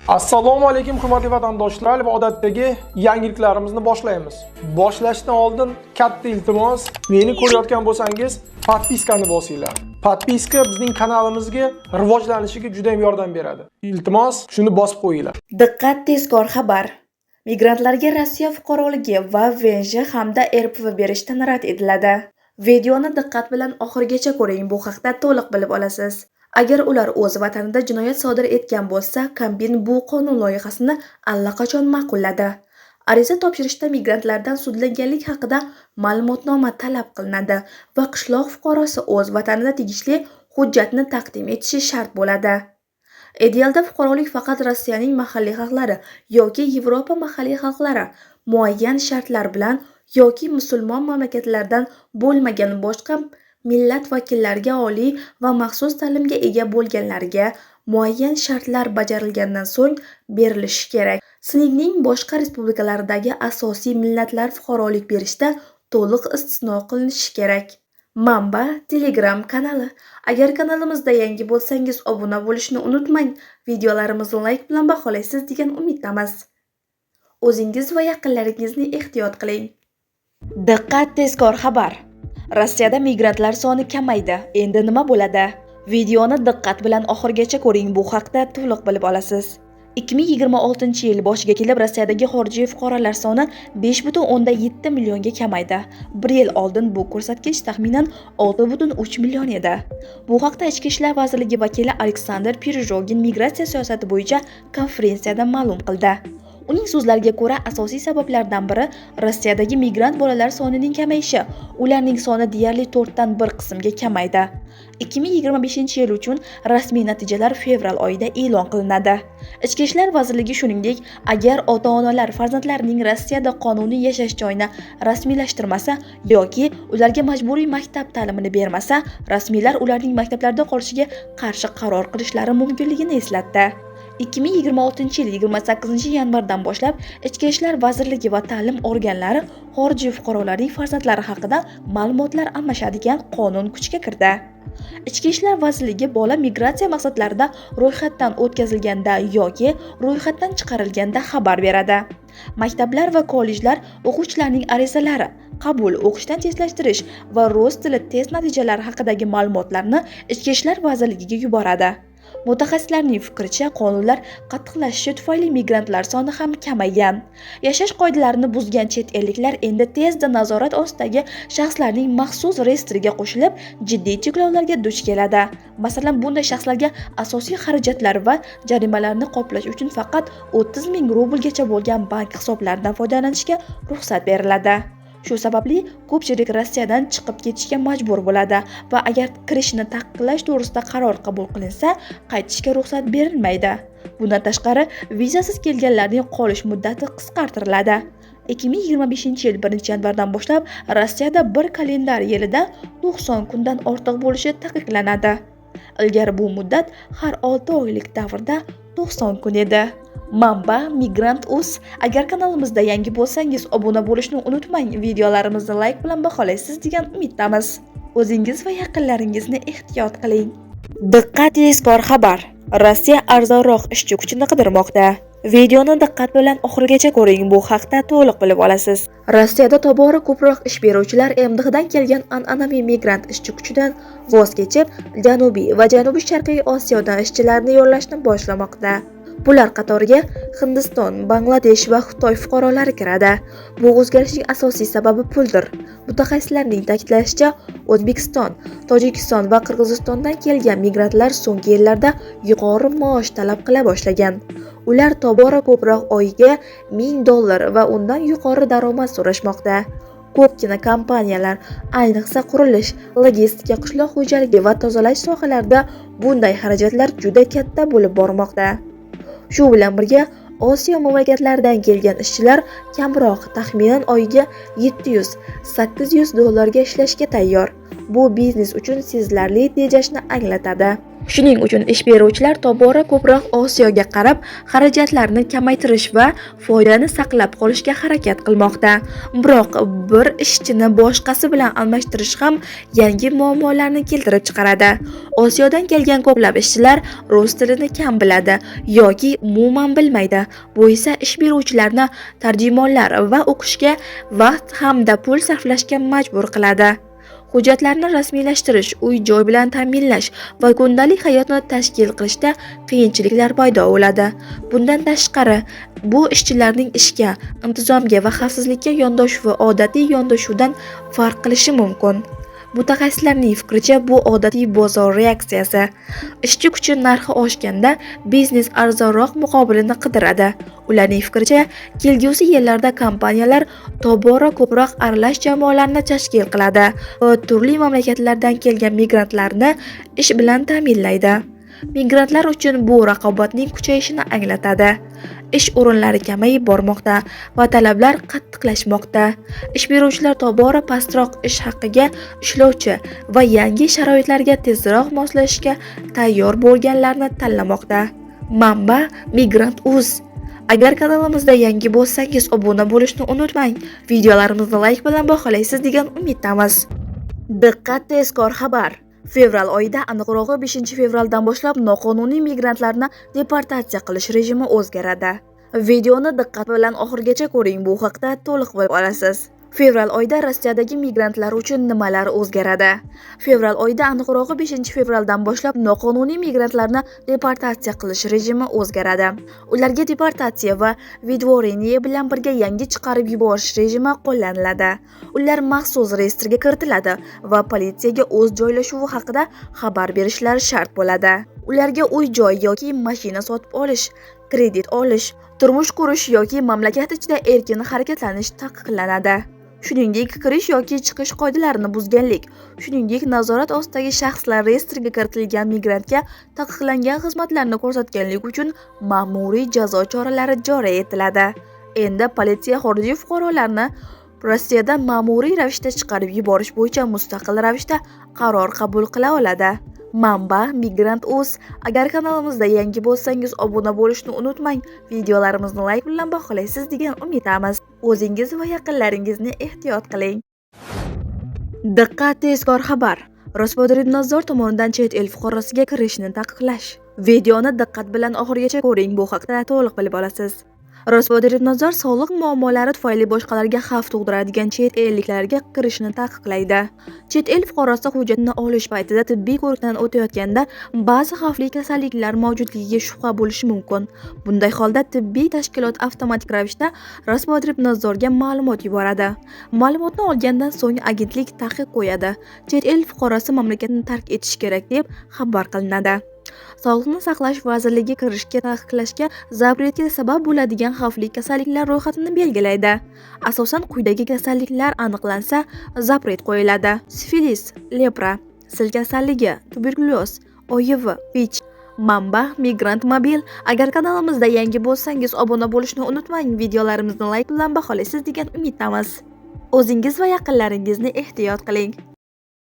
Assalomu alaykum hurmatli vatandoshlar va odatdagi yangiliklarimizni boshlaymiz. Boshlashdan oldin katta iltimos, meni ko'rayotgan bo'lsangiz, podpiskani bosinglar. Podpiska bizning kanalimizga rivojlanishiga juda ham yordam beradi. Iltimos, shuni bosib qo'yinglar. Diqqat, tezkor xabar. Migrantlarga Rossiya fuqaroligi va VNJ hamda RPV berishdan rad etiladi. Videoni diqqat bilan oxirigacha ko'ring, bu haqda to'liq bilib olasiz. Agar ular o'z vatanida jinoyat sodir etgan bo'lsa, Kambin bu qonun loyihasini allaqachon ma'qulladi. Ariza topshirishda migrantlardan sudlanganlik haqida ma'lumotnoma talab qilinadi va qishloq fuqarosi o'z vatanida tegishli hujjatni taqdim etishi shart bo'ladi. Idealda fuqarolik faqat Rossiyaning mahalliy xalqlari yoki Yevropa mahalliy xalqlari muayyan shartlar bilan yoki musulmon mamlakatlardan bo'lmagan boshqa millat vakillariga oliy va maxsus ta'limga ega bo'lganlarga muayyan shartlar bajarilgandan so'ng berilishi kerak. Sinfning boshqa respublikalaridagi asosiy millatlar fuqarolik berishda to'liq istisno qilinishi kerak. Manba Telegram kanali. Agar kanalimizda yangi bo'lsangiz obuna bo'lishni unutmang. Videolarimizni like bilan baholaysiz degan umiddamiz. O'zingiz va yaqinlaringizni ehtiyot qiling. Diqqat, tezkor xabar. Rossiyada migrantlar soni kamaydi. Endi nima bo'ladi? Videoni diqqat bilan oxirigacha ko'ring, bu haqda to'liq bilib olasiz. 2026-yil boshiga kelib Rossiyadagi xorijiy fuqarolar soni 5,7 millionga kamaydi. 1 yil oldin bu ko'rsatkich taxminan 6,3 million edi. Bu haqda Ichki ishlar vazirligi vakili Aleksandr Pirojogin migratsiya siyosati bo'yicha konferensiyada ma'lum qildi. Uning so'zlariga ko'ra, asosiy sabablardan biri Rossiyadagi migrant bolalar sonining kamayishi. Ularning soni deyarli 4 dan 1 qismga kamaydi. 2025-yil uchun rasmiy natijalar fevral oyida e'lon qilinadi. Ichki ishlar vazirligi shuningdek, agar ota-onalar farzandlarining Rossiyada qonuniy yashash joyini rasmiylashtirmasa yoki ularga majburiy maktab ta'limini bermasa, rasmiylar ularning maktablarda qolishiga qarshi qaror qilishlari mumkinligini eslatdi. 2026-yil 28-yanvardan boshlab Ichki ishlar vazirligi va ta'lim organlari xorijiy fuqarolarning farzandlari haqida ma'lumotlar almashadigan qonun kuchga kirdi. Ichki ishlar vazirligi bola migratsiya maqsadlarida ro'yxatdan o'tkazilganda yoki ro'yxatdan chiqarilganda xabar beradi. Maktablar va kollejlar o'quvchilarning arizalari, qabul, o'qishdan tezlashtirish va rus tili test natijalari haqidagi ma'lumotlarni Ichki ishlar vazirligiga yuboradi. Mutaxassislarning fikricha, qonunlar qattiqlashishi tufayli migrantlar soni ham kamaygan. Yashash qoidalarini buzgan chet elliklar endi tezda nazorat ostidagi shaxslarning maxsus reyestriga qo'shilib, jiddiy cheklovlarga duch keladi. Masalan, bunday shaxslarga asosiy xarajatlar va jarimalarni qoplash uchun faqat 30 ming rublgacha bo'lgan bank hisoblaridan foydalanishga ruxsat beriladi. Shu sababli ko'pchilik Rossiyadan chiqib ketishga majbur bo'ladi va agar kirishni taqiqlash to'g'risida qaror qabul qilinsa, qaytishga ruxsat berilmaydi. Bundan tashqari, vizasiz kelganlarning qolish muddati qisqartiriladi. 2025-yil 1-yanvardan boshlab Rossiyada bir kalendar yilida 90 kundan ortiq bo'lishi taqiqlanadi. Ilgari bu muddat har 6 oylik davrda 90 kun edi. Manba Migrant.uz. Agar kanalimizda yangi bo'lsangiz obuna bo'lishni unutmang. Videolarimizni like bilan baholaysiz degan umiddamiz. O'zingiz va yaqinlaringizni ehtiyot qiling. Diqqat, tezkor xabar. Rossiya arzonroq ishchi kuchini qidirmoqda. Videoni diqqat bilan oxirigacha ko'ring, bu haqda to'liq bilib olasiz. Rossiyada tobora ko'proq ish beruvchilar MDHdan kelgan an'anaviy migrant ishchi kuchidan voz kechib, Janubiy va Janubi-Sharqiy Osiyodan ishchilarni yollashni boshlamoqda. Bular qatoriga Hindiston, Bangladesh va Xitoy fuqarolari kiradi. Bu o'zgarishning asosiy sababi puldir. Mutaxassislarning ta'kidlashicha, O'zbekiston, Tojikiston va Qirg'izistondan kelgan migrantlar so'nggi yillarda yuqori maosh talab qila boshlagan. Ular tobora ko'proq oyiga $1000 va undan yuqori daromad so'rashmoqda. Ko'pgina kompaniyalar, ayniqsa qurilish, logistika, qishloq xo'jaligi va tozalash sohalarida bunday xarajatlar juda katta bo'lib bormoqda. Shu bilan birga Osiyo mamlakatlaridan kelgan ishchilar kamroq, taxminan oyiga $700-800 ishlashga tayyor. Bu biznes uchun sezilarli tejashni anglatadi. Shuning uchun ish beruvchilar tobora ko'proq Osiyoga qarab, xarajatlarni kamaytirish va foydani saqlab qolishga harakat qilmoqda. Biroq bir ishchini boshqasi bilan almashtirish ham yangi muammolarni keltirib chiqaradi. Osiyodan kelgan ko'plab ishchilar rus tilini kam biladi yoki umuman bilmaydi. Bu esa ish beruvchilarni tarjimonlar va o'qishga vaqt hamda pul sarflashga majbur qiladi. Hujjatlarni rasmiylashtirish, uy-joy bilan ta'minlash va kundalik hayotni tashkil qilishda qiyinchiliklar paydo bo'ladi. Bundan tashqari, bu ishchilarning ishga, intizomga va xavfsizlikka yondashuvi odatiy yondashuvdan farq qilishi mumkin. Mutaxassislarning fikricha, bu odatiy bozor reaksiyasi. Ishchi kuchi narxi oshganda biznes arzonroq muqobilini qidiradi. Ularning fikricha, kelgusi yillarda kompaniyalar tobora ko'proq aralash jamoalarni tashkil qiladi va turli mamlakatlardan kelgan migrantlarni ish bilan ta'minlaydi. Migrantlar uchun bu raqobatning kuchayishini anglatadi. Ish o'rinlari kamayib bormoqda va talablar qattiqlashmoqda. Ish beruvchilar tobora pastroq ish haqiga ishlovchi va yangi sharoitlarga tezroq moslashishga tayyor bo'lganlarni tanlamoqda. Manba Migrant.uz. Agar kanalimizda yangi bo'lsangiz, obuna bo'lishni unutmang. Videolarimizni like bilan baholaysiz degan umiddamiz. Diqqat, tezkor xabar. Fevral oyida, aniqrog'i 5-fevraldan boshlab noqonuniy migrantlarni deportatsiya qilish rejimi o'zgaradi. Videoni diqqat bilan oxirigacha ko'ring, bu haqda to'liq bilib olasiz. Fevral oyida Rossiyadagi migrantlar uchun nimalar o'zgaradi? Fevral oyida, aniqrog'i 5-fevraldan boshlab noqonuniy migrantlarni deportatsiya qilish rejimi o'zgaradi. Ularga deportatsiya va vidvoreniya bilan birga yangi chiqarib yuborish rejimi qo'llaniladi. Ular maxsus reyestrga kiritiladi va politsiyaga o'z joylashuvi haqida xabar berishlari shart bo'ladi. Ularga uy-joy yoki mashina sotib olish, kredit olish, turmush qurish yoki mamlakat ichida erkin harakatlanish taqiqlanadi. Shuningdek, kirish yoki chiqish qoidalarini buzganlik, shuningdek, nazorat ostidagi shaxslar reyestriga kiritilgan migrantga taqiqlangan xizmatlarni ko'rsatganlik uchun ma'muriy jazo choralari joriy etiladi. Endi politsiya xorijiy fuqarolarni Rossiyadan ma'muriy ravishda chiqarib yuborish bo'yicha mustaqil ravishda qaror qabul qila oladi. Manba Migrant.uz. Agar kanalimizda yangi bo'lsangiz, obuna bo'lishni unutmang. Videolarimizni like bilan baholaysiz degan umiddamiz. O'zingiz va yaqinlaringizni ehtiyot qiling. Diqqat, tezkor xabar. Rospodrebnadzor tomonidan chet el fuqarosiga kirishni taqiqlash. Videoni diqqat bilan oxirigacha ko'ring, bu haqda to'liq bilib olasiz. Rospodrebnadzor soliq muammolari tufayli boshqalarga xavf tug'diradigan chet elliklarga kirishni taqiqlaydi. Chet el fuqarosi hujjatni olish paytida tibbiy ko'rikdan o'tayotganda ba'zi xavfli kasalliklar mavjudligiga shubha bo'lishi mumkin. Bunday holda tibbiy tashkilot avtomatik ravishda Rospodrebnadzorga ma'lumot yuboradi. Ma'lumotni olgandan so'ng agentlik taqiq qo'yadi. Chet el fuqarosi mamlakatni tark etishi kerak deb xabar qilinadi. Sog'liqni saqlash vazirligi kirishga taqiqlashga zapretga sabab bo'ladigan xavfli kasalliklar ro'yxatini belgilaydi. Asosan quyidagi kasalliklar aniqlansa, zapret qo'yiladi: sifilis, lepra, sil kasalligi, tuberkulyoz, OIV, VICH. Manba Migrant Mobil. Agar kanalimizda yangi bo'lsangiz, obuna bo'lishni unutmang. Videolarimizni like bilan baholaysiz degan umiddamiz. O'zingiz va yaqinlaringizni ehtiyot qiling.